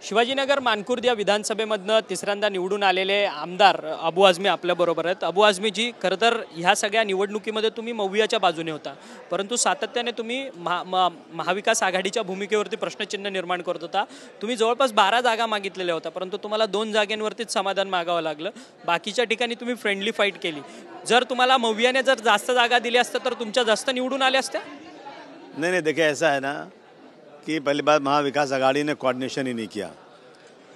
शिवाजीनगर मानखुर्द या विधानसभेमधनं तिसऱ्यांदा निवडून आलेले आमदार अबू आझमी आपल्याबरोबर आहेत। अबू आझमीजी, खरं तर ह्या सगळ्या निवडणुकीमध्ये तुम्ही मवियाच्या बाजूने होता, परंतु सातत्याने तुम्ही महाविकास आघाडीच्या भूमिकेवरती प्रश्नचिन्ह निर्माण करत होता। तुम्ही जवळपास 12 जागा मागितलेल्या होत्या, परंतु तुम्हाला 2 जागांवरतीच समाधान मागावं लागलं। बाकीच्या ठिकाणी तुम्ही फ्रेंडली फाईट केली। जर तुम्हाला मवियाने जर जास्त जागा दिल्या असत्या तर तुमच्या जास्त निवडून आल्या असत्या? नहीं, देखिए ऐसा है ना कि पहली बात महाविकास आघाड़ी ने कोऑर्डिनेशन ही नहीं किया।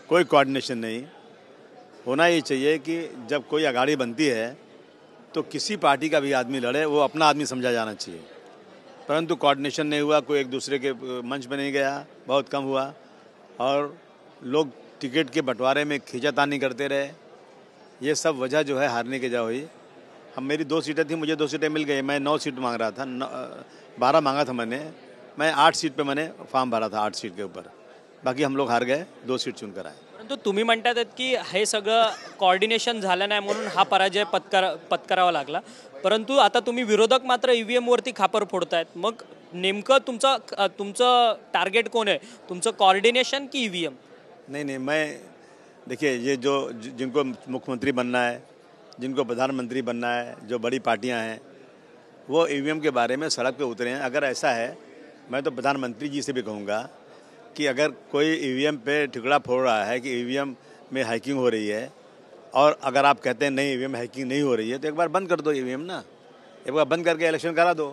कोई कोऑर्डिनेशन नहीं होना ही चाहिए कि जब कोई आघाड़ी बनती है तो किसी पार्टी का भी आदमी लड़े वो अपना आदमी समझा जाना चाहिए, परंतु कोऑर्डिनेशन नहीं हुआ। कोई एक दूसरे के मंच पे नहीं गया, बहुत कम हुआ, और लोग टिकट के बंटवारे में खींचातानी करते रहे। ये सब वजह जो है हारने की वजह हुई। हम मेरी 2 सीटें थी, मुझे 2 सीटें मिल गई। मैं 9 सीट मांग रहा था, 12 मांगा था मैं 8 सीट पे मैंने फॉर्म भरा था, 8 सीट के ऊपर। बाकी हम लोग हार गए, 2 सीट चुनकर आए। परंतु तुम्ही म्हणतात की हे सगळं कोऑर्डिनेशन झालं नाही म्हणून हा पराजय पत्करावा लागला, परंतु आता तुम्ही विरोधक मात्र ईव्हीएम वरती खापर फोडतायत। मग नेमकं तुमचं टार्गेट कोण आहे? तुमचं कोऑर्डिनेशन की ईव्हीएम? नहीं, मैं देखिए, ये जिनको मुख्यमंत्री बनना है, जिनको प्रधानमंत्री बनना है, जो बड़ी पार्टियां हैं, वो ईवीएम के बारे में सड़क पे उतरे हैं। अगर ऐसा है, मैं तो प्रधानमंत्री जी से भी कहूँगा कि अगर कोई ईवीएम पे ठिकड़ा फोड़ रहा है कि ईवीएम में हैकिंग हो रही है, और अगर आप कहते हैं नहीं ईवीएम हैकिंग नहीं हो रही है, तो एक बार बंद कर दो ईवीएम ना, एक बार बंद करके इलेक्शन करा दो।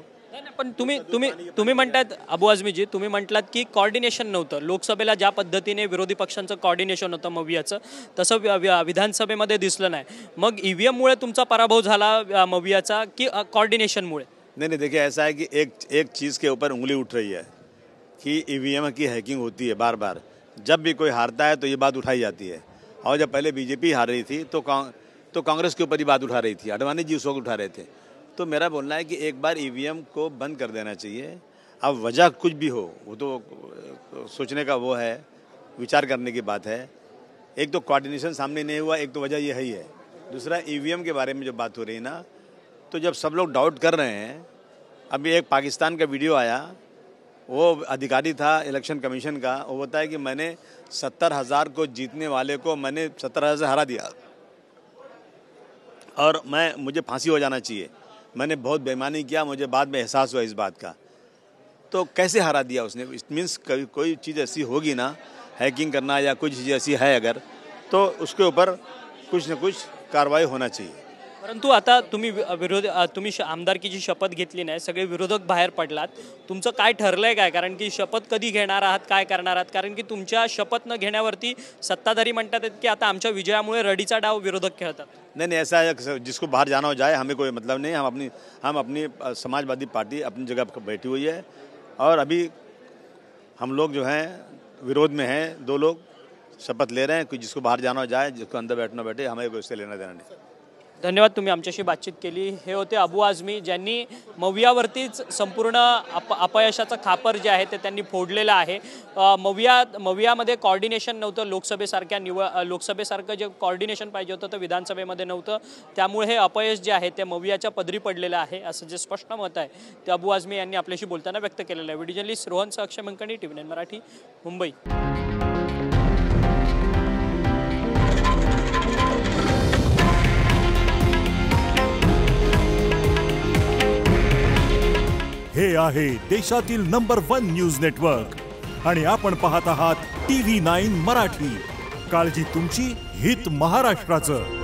पण तुम्ही म्हणतात अबू आझमीजी, तुम्ही म्हटलात की कोऑर्डिनेशन नव्हतं। लोकसभेला ज्या पद्धतीने विरोधी पक्षांचं कोऑर्डिनेशन होतं मवियाचं, तसं विधानसभेमध्ये दिसलं नाही। मग ईव्हीएममुळे तुमचा पराभव झाला मवियाचा की कोऑर्डिनेशनमुळे? नहीं, देखिए ऐसा है कि एक चीज़ के ऊपर उंगली उठ रही है कि ईवीएम की हैकिंग होती है बार बार। जब भी कोई हारता है तो ये बात उठाई जाती है, और जब पहले बीजेपी हार रही थी तो कांग्रेस के ऊपर ही बात उठा रही थी, आडवाणी जी उस वक्त उठा रहे थे। तो मेरा बोलना है कि एक बार ईवीएम को बंद कर देना चाहिए। अब वजह कुछ भी हो, वो तो सोचने का वो है, विचार करने की बात है। एक तो कोऑर्डिनेशन सामने नहीं हुआ, एक तो वजह ये ही है। दूसरा, ईवीएम के बारे में जो बात हो रही है ना, तो जब सब लोग डाउट कर रहे हैं, अभी एक पाकिस्तान का वीडियो आया, वो अधिकारी था इलेक्शन कमीशन का, वो बताया कि मैंने 70,000 को जीतने वाले को मैंने 70,000 से हरा दिया, और मुझे फांसी हो जाना चाहिए, मैंने बहुत बेईमानी किया, मुझे बाद में एहसास हुआ इस बात का। तो कैसे हरा दिया उसने? इट मीन्स कोई चीज़ ऐसी होगी ना, हैकिंग करना या कुछ चीज़ ऐसी है अगर, तो उसके ऊपर कुछ न कुछ कार्रवाई होना चाहिए। परंतु आता तुम्ही आमदारकीची शपथ घेतली नाही, सगळे विरोधक बाहेर पडलात। तुमचं काय ठरलंय काय? कारण की शपथ कधी घेणार आहात, काय करणार आहात? कारण की तुमच्या शपथ न घेण्यावरती सत्ताधारी म्हणतात की आता आमच्या विजयामुळे रडीचा डाव विरोधक खेळतात। नहीं, ऐसा है, जिसको बाहर जाना हो जाए, हमें कोई मतलब नहीं। हम अपनी समाजवादी पार्टी अपनी जगह पर बैठी हुई है, और अभी हम लोग जो हैं विरोध में हैं। 2 लोग शपथ ले रहे हैं कि जिसको बाहर जाना हो जाए, जिसको अंदर बैठना बैठे, हमें कोई उससे लेना देना नहीं। धन्यवाद, तुम्ही आमच्याशी बातचीत केली। हे होते अबू आझमी, ज्यांनी मवियावरतीच संपूर्ण अपयशाचं खापर जे आहे ते त्यांनी फोडलेलं आहे। मवियामध्ये कोऑर्डिनेशन नव्हतं, लोकसभेसारखं जे कोऑर्डिनेशन पाहिजे होतं ते विधानसभेमध्ये नव्हतं, त्यामुळे हे अपयश जे आहे ते मवियाच्या पदरी पडलेलं आहे, असं जे स्पष्ट मत आहे ते अबू आझमी यांनी आपल्याशी बोलताना व्यक्त केलेलं आहे। व्हिडिओ जर्नलिस्ट रोहन अक्षय मंकणी, TV9 मराठी, मुंबई। हे आहे देशातील नंबर 1 न्यूज नेटवर्क, आणि आपण पाहत आहात TV9 मराठी। काळजी तुमची, हित महाराष्ट्राचं।